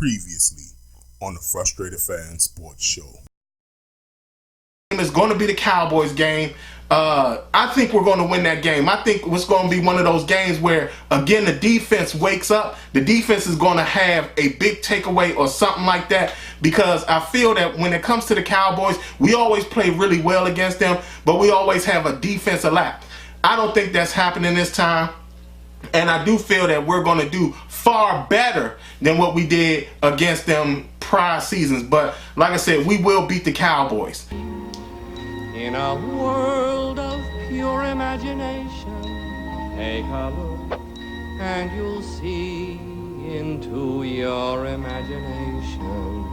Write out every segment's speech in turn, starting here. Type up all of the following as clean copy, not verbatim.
Previously on the Frustrated Fan Sports Show. It's going to be the Cowboys game. I think we're going to win that game. I think it's going to be one of those games where, again, the defense wakes up. The defense is going to have a big takeaway or something like that, because I feel that when it comes to the Cowboys, we always play really well against them, but we always have a defensive lap. I don't think that's happening this time. And I do feel that we're going to do far better than what we did against them prior seasons. But like I said, we will beat the Cowboys. In a world of pure imagination, take a look and you'll see into your imagination.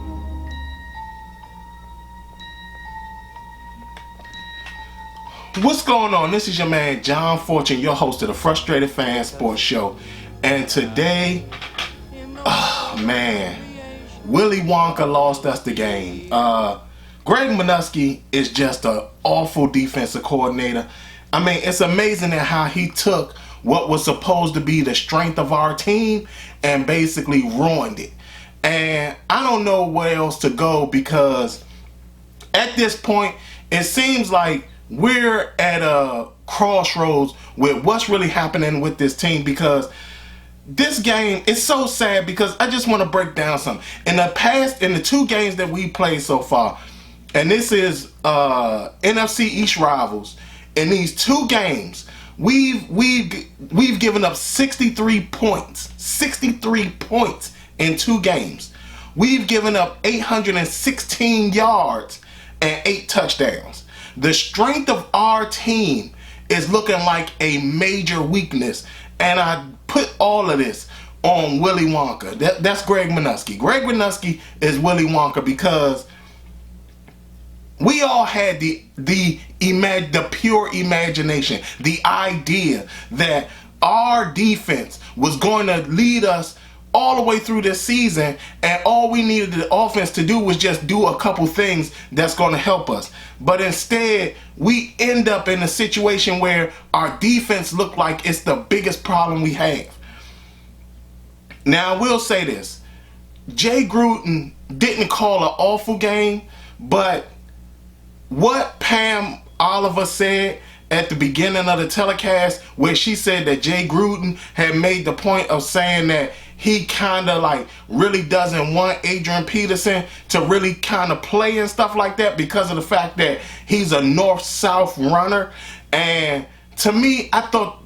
What's going on? This is your man John Fortune, your host of the Frustrated Fan Sports Show. And today, Willy Wonka lost us the game. Greg Minuski is just an awful defensive coordinator. I mean, it's amazing at how he took what was supposed to be the strength of our team and basically ruined it. And I don't know where else to go, because at this point, it seems like we're at a crossroads with what's really happening with this team, because this game is so sad. Because I just want to break down something. In the two games that we played so far, and this is NFC East rivals, in these two games, we've given up 63 points. 63 points in two games. We've given up 816 yards and 8 touchdowns. The strength of our team is looking like a major weakness, and I put all of this on Willy Wonka. That's Greg Minuski. Greg Minuski is Willy Wonka, because we all had the pure imagination, the idea that our defense was going to lead us all the way through this season, and all we needed the offense to do was just do a couple things that's going to help us. But instead, we end up in a situation where our defense looked like it's the biggest problem we have. Now, I will say this. Jay Gruden didn't call an awful game, but what Pam Oliver said at the beginning of the telecast, where she said that Jay Gruden had made the point of saying that he kind of like really doesn't want Adrian Peterson to really kind of play and stuff like that, because of the fact that he's a north-south runner. And to me, I thought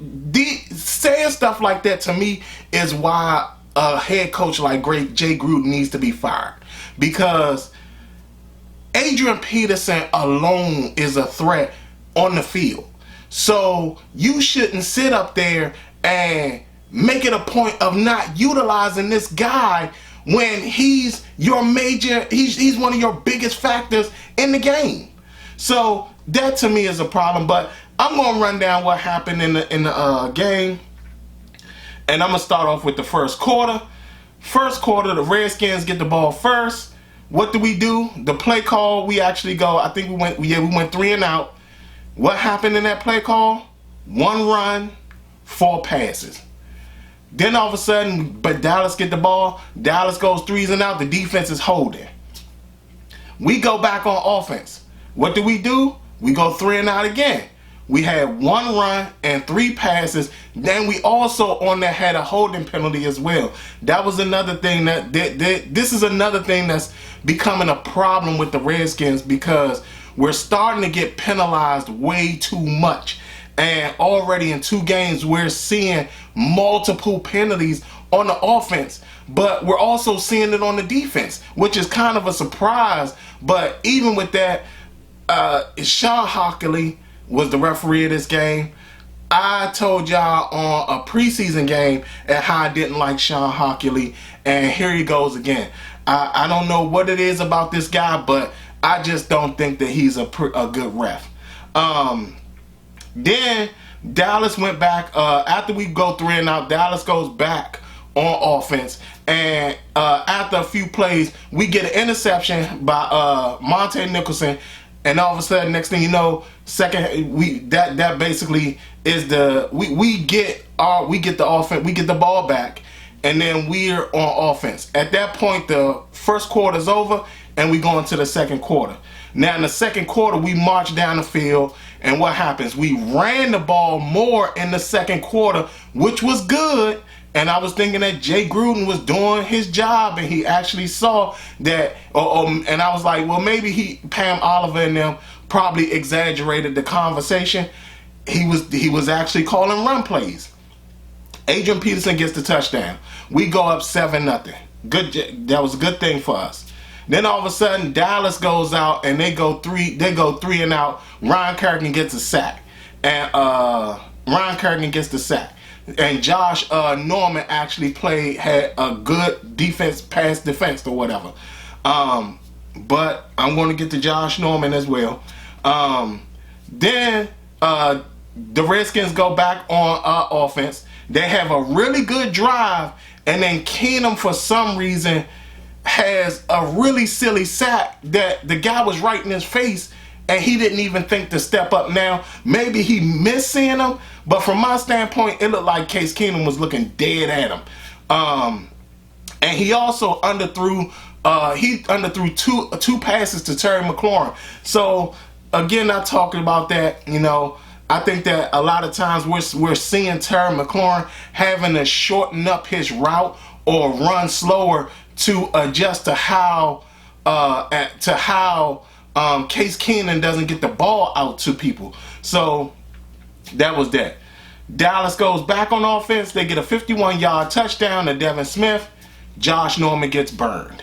saying stuff like that to me is why a head coach like Jay Gruden needs to be fired, because Adrian Peterson alone is a threat on the field. So you shouldn't sit up there and make it a point of not utilizing this guy when he's your he's one of your biggest factors in the game. So that to me is a problem. But I'm gonna run down what happened in the game, and I'm gonna start off with the first quarter. First quarter, the Redskins get the ball first. What do? The play call, we actually go, I think we went 3 and out. What happened in that play call? 1 run, 4 passes. Then all of a sudden, but Dallas get the ball. Dallas goes 3s and out. The defense is holding. We go back on offense. What do? We go 3 and out again. We had 1 run and 3 passes. Then we also on that had a holding penalty as well. That was another thing this is another thing that's becoming a problem with the Redskins, because we're starting to get penalized way too much. And already in 2 games, we're seeing multiple penalties on the offense, but we're also seeing it on the defense, which is kind of a surprise. But even with that, Sean Hockley was the referee of this game. I told y'all on a preseason game at how I didn't like Sean Hockley, and here he goes again. I don't know what it is about this guy, but I just don't think that he's a good ref. Then Dallas went back. After we go 3 and out, Dallas goes back on offense. And after a few plays, we get an interception by Monte Nicholson. And all of a sudden, next thing you know, that basically is we get the offense, we get the ball back, and then we're on offense. At that point, the first quarter's over, and we go into the second quarter. Now, in the second quarter, we march down the field, and what happens? We ran the ball more in the second quarter, which was good. And I was thinking that Jay Gruden was doing his job, and he actually saw that. And I was like, well, maybe Pam Oliver and them probably exaggerated the conversation. He was actually calling run plays. Adrian Peterson gets the touchdown. We go up 7-0. Good. That was a good thing for us. Then all of a sudden, Dallas goes out and they go three and out. Ryan Kerrigan gets a sack, and And Josh Norman actually had a good pass defense or whatever. But I'm going to get to Josh Norman as well. Then the Redskins go back on offense. They have a really good drive, and then Keenum, for some reason, has a really silly sack that the guy was right in his face, and he didn't even think to step up. Now, maybe he missed seeing him, but from my standpoint, it looked like Case Keenum was looking dead at him. And he also underthrew two passes to Terry McLaurin. So, again, not talking about that, I think that a lot of times we're seeing Terry McLaurin having to shorten up his route or run slower to adjust to how Case Keenum doesn't get the ball out to people. So that was that. Dallas goes back on offense. They get a 51-yard touchdown to Devin Smith. Josh Norman gets burned.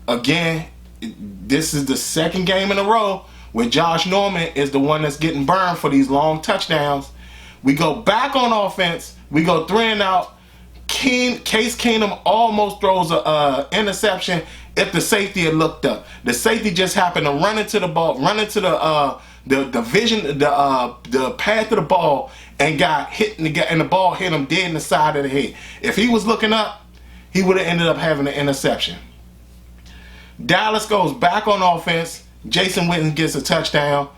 Again, this is the second game in a row where Josh Norman is the one that's getting burned for these long touchdowns. We go back on offense. We go 3 and out. Case Keenum almost throws an interception if the safety had looked up. The safety just happened to run into the ball, run into the path of the ball, and got hit, and the ball hit him dead in the side of the head. If he was looking up, he would have ended up having an interception. Dallas goes back on offense. Jason Witten gets a touchdown.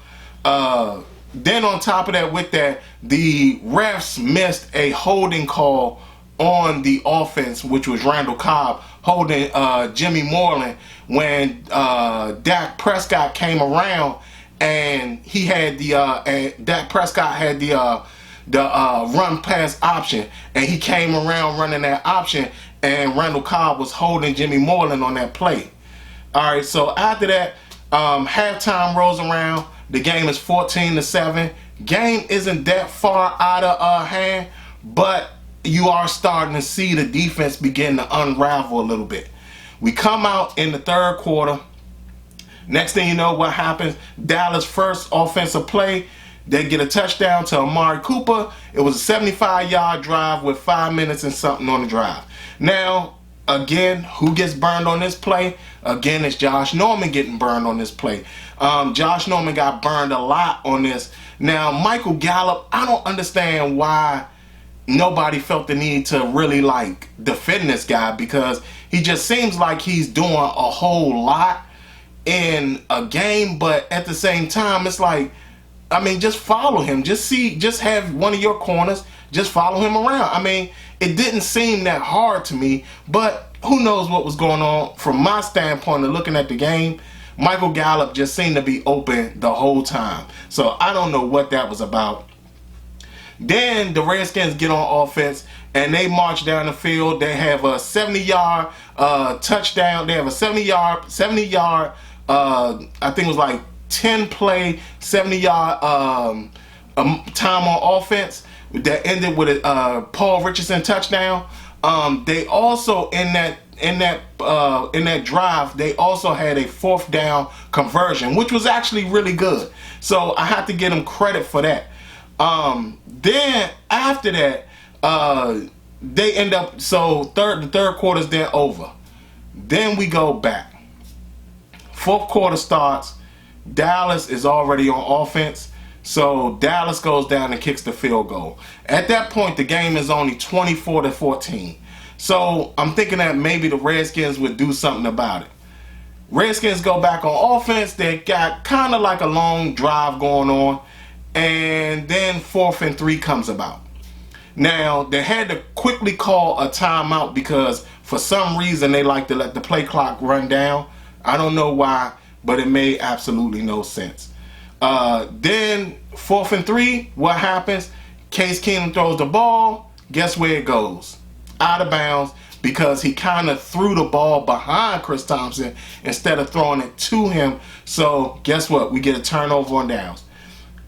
Then on top of that, with that, the refs missed a holding call on the offense, which was Randall Cobb holding Jimmy Moreland when Dak Prescott came around, and he had Dak Prescott had the run pass option, and he came around running that option, and Randall Cobb was holding Jimmy Moreland on that play. All right, so after that, halftime rolls around. The game is 14-7. Game isn't that far out of hand, but you are starting to see the defense begin to unravel a little bit. We come out in the third quarter. Next thing you know, what happens? Dallas' first offensive play, they get a touchdown to Amari Cooper. It was a 75-yard drive with 5 minutes and something on the drive. Now, again, who gets burned on this play? Again, it's Josh Norman getting burned on this play. Josh Norman got burned a lot on this. Now, Michael Gallup, I don't understand why nobody felt the need to really defend this guy, because he just seems like he's doing a whole lot in a game, but at the same time, it's like, I mean, just follow him. Just have one of your corners, just follow him around. I mean, it didn't seem that hard to me, but who knows what was going on. From my standpoint of looking at the game, Michael Gallup just seemed to be open the whole time. So I don't know what that was about. Then the Redskins get on offense and they march down the field. They have a 70-yard touchdown. They have a 70-yard, I think it was like 10-play, 70-yard time on offense that ended with a Paul Richardson touchdown. They also in that drive, they also had a 4th down conversion, which was actually really good. So I have to give them credit for that. Then after that, they end up, so the third quarter's then over. Then we go back. 4th quarter starts. Dallas is already on offense. So Dallas goes down and kicks the field goal. At that point, the game is only 24-14. So I'm thinking that maybe the Redskins would do something about it. Redskins go back on offense. They got kind of like a long drive going on. And then 4th and 3 comes about. Now, they had to quickly call a timeout because for some reason they like to let the play clock run down. I don't know why, but it made absolutely no sense. Then 4th and 3, what happens? Case Keenum throws the ball. Guess where it goes? Out of bounds, because he kind of threw the ball behind Chris Thompson instead of throwing it to him. So guess what? We get a turnover on downs.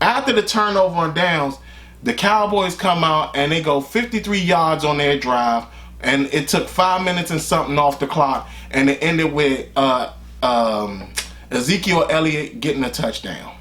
After the turnover on downs, the Cowboys come out and they go 53 yards on their drive, and it took 5 minutes and something off the clock, and it ended with Ezekiel Elliott getting a touchdown.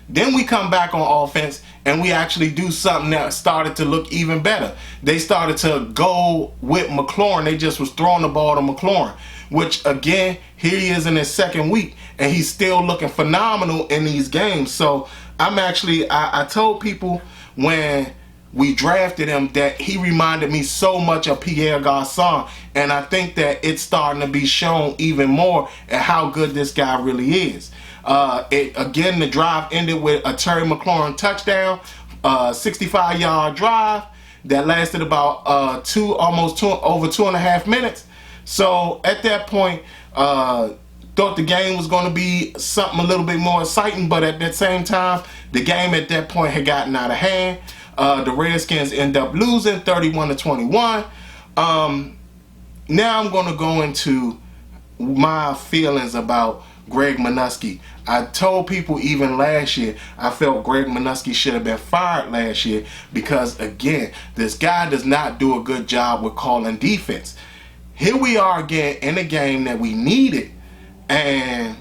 Then we come back on offense and we actually do something that started to look even better. They started to go with McLaurin. They just was throwing the ball to McLaurin, which again, here he is in his second week and he's still looking phenomenal in these games. So I told people when we drafted him that he reminded me so much of Pierre Garçon, and I think that it's starting to be shown even more at how good this guy really is. Again, the drive ended with a Terry McLaurin touchdown, 65-yard drive that lasted about over 2.5 minutes. So at that point, thought the game was going to be something a little bit more exciting, but at that same time, the game at that point had gotten out of hand. The Redskins end up losing 31-21. Now I'm going to go into my feelings about Greg Minuski. I told people even last year I felt Greg Minuski should have been fired last year because, again, this guy does not do a good job with calling defense. Here we are again in a game that we needed, and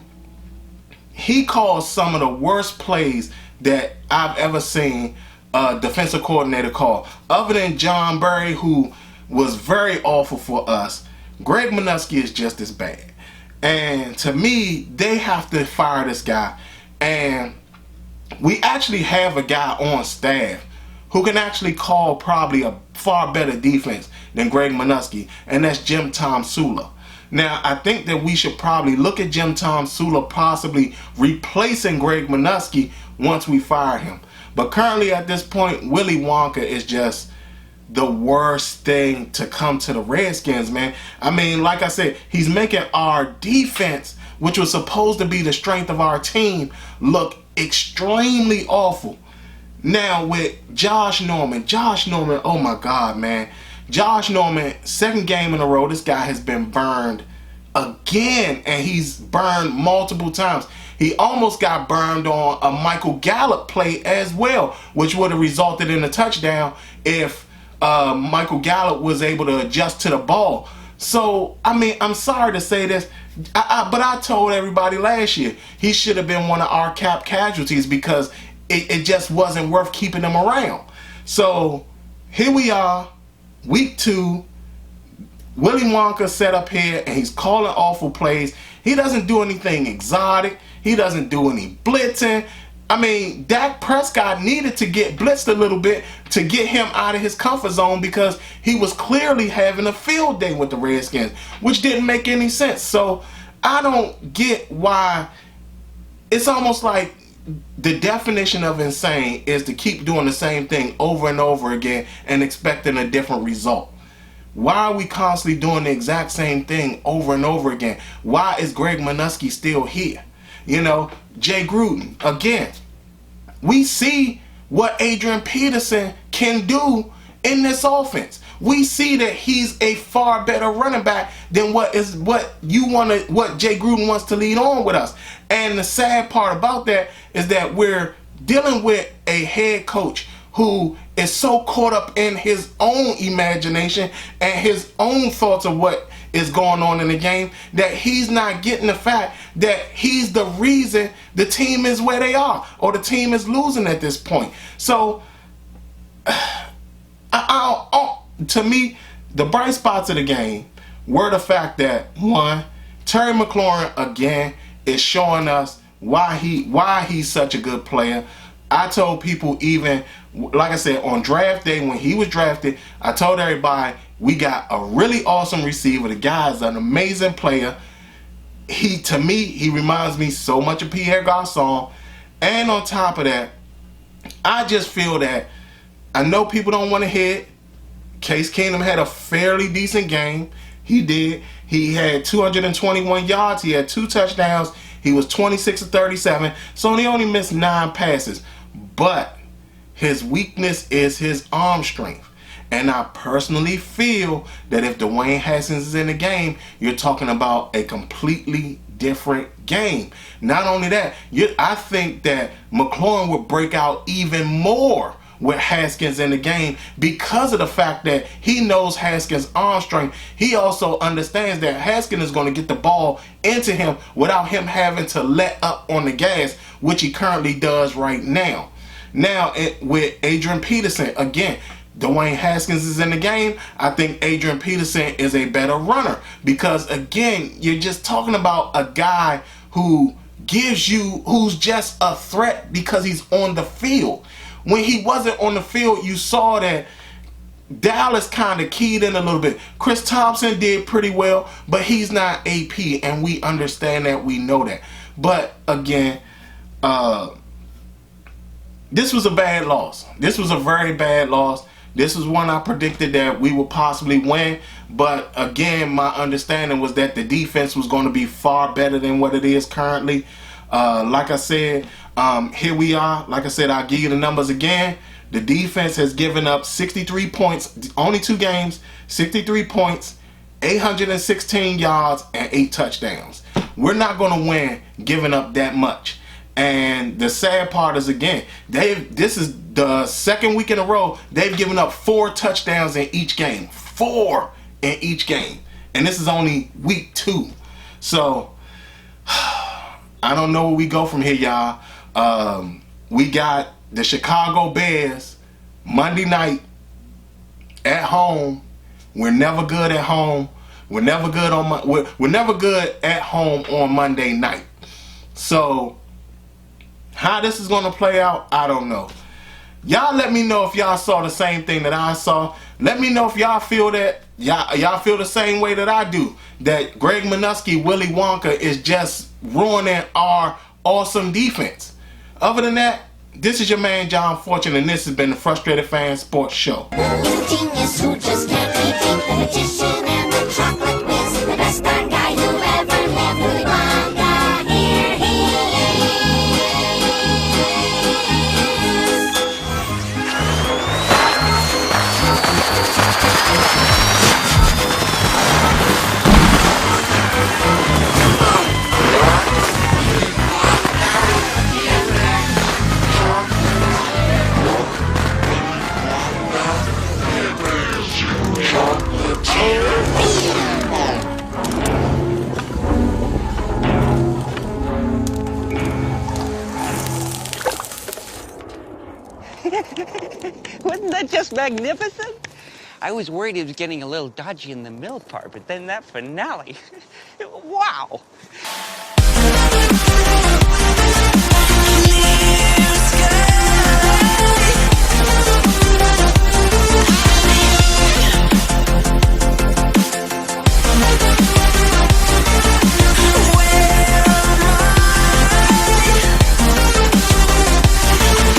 he calls some of the worst plays that I've ever seen a defensive coordinator call. Other than John Berry, who was very awful for us, Greg Minuski is just as bad. And to me, they have to fire this guy. And we actually have a guy on staff who can actually call probably a far better defense than Greg Minuski, and that's Jim Tom Sula. Now, I think that we should probably look at Jim Tom Sula possibly replacing Greg Minuski once we fire him. But currently at this point, Willy Wonka is just the worst thing to come to the Redskins, man. I mean, like I said, he's making our defense, which was supposed to be the strength of our team, look extremely awful. Now with Josh Norman, oh my God, man. Josh Norman, second game in a row, this guy has been burned again, and he's burned multiple times. He almost got burned on a Michael Gallup play as well, which would have resulted in a touchdown if Michael Gallup was able to adjust to the ball. So, I mean, I'm sorry to say this, but I told everybody last year he should have been one of our cap casualties because it just wasn't worth keeping him around. So, here we are, week 2. Willy Wonka set up here and he's calling awful plays. He doesn't do anything exotic. He doesn't do any blitzing. I mean, Dak Prescott needed to get blitzed a little bit to get him out of his comfort zone because he was clearly having a field day with the Redskins, which didn't make any sense. So I don't get why. It's almost like the definition of insane is to keep doing the same thing over and over again and expecting a different result. Why are we constantly doing the exact same thing over and over again? Why is Greg Minuski still here? You know, Jay Gruden, again, we see what Adrian Peterson can do in this offense. We see that he's a far better running back than what Jay Gruden wants to lead on with us. And the sad part about that is that we're dealing with a head coach who is so caught up in his own imagination and his own thoughts of what is going on in the game that he's not getting the fact that he's the reason the team is where they are or the team is losing at this point. So, to me, the bright spots of the game were the fact that, one, Terry McLaurin again is showing us why he's such a good player. I told people, even like I said, on draft day when he was drafted, I told everybody we got a really awesome receiver. The guy is an amazing player. To me, he reminds me so much of Pierre Garçon. And on top of that, I just feel that I know people don't want to hear it. Case Keenum had a fairly decent game. He did. He had 221 yards. He had 2 touchdowns. He was 26 of 37. So he only missed 9 passes. But his weakness is his arm strength. And I personally feel that if Dwayne Haskins is in the game, you're talking about a completely different game. Not only that, I think that McLaurin would break out even more with Haskins in the game because of the fact that he knows Haskins' arm strength. He also understands that Haskins is going to get the ball into him without him having to let up on the gas, which he currently does right now. Now, with Adrian Peterson, again, Dwayne Haskins is in the game. I think Adrian Peterson is a better runner because, again, you're just talking about a guy who's just a threat because he's on the field. When he wasn't on the field, you saw that Dallas kind of keyed in a little bit. Chris Thompson did pretty well, but he's not AP, and we understand that. We know that. But, again, this was a bad loss. This was a very bad loss. This was one I predicted that we would possibly win. But, again, my understanding was that the defense was going to be far better than what it is currently. Like I said, here we are. Like I said, I'll give you the numbers again. The defense has given up 63 points, only 2 games, 63 points, 816 yards, and 8 touchdowns. We're not going to win giving up that much. And the sad part is, again, this is the second week in a row they've given up 4 touchdowns in each game. 4 in each game. And this is only week 2. So, I don't know where we go from here, y'all. We got the Chicago Bears Monday night at home. We're never good at home. We're never good on we're never good at home on Monday night. So how this is gonna play out, I don't know. Y'all let me know if y'all saw the same thing that I saw. Let me know if y'all feel that y'all feel the same way that I do. That Greg Minuski, Willy Wonka is just ruining our awesome defense. Other than that, this is your man John Fortune, and this has been the Frustrated Fan Sports Show. Genius who just can't be beat, the magician and the chocolate whiz, the best darn guy who ever lived, Willy Wonka, here he Wasn't that just magnificent? I was worried it was getting a little dodgy in the middle part, but then that finale, wow.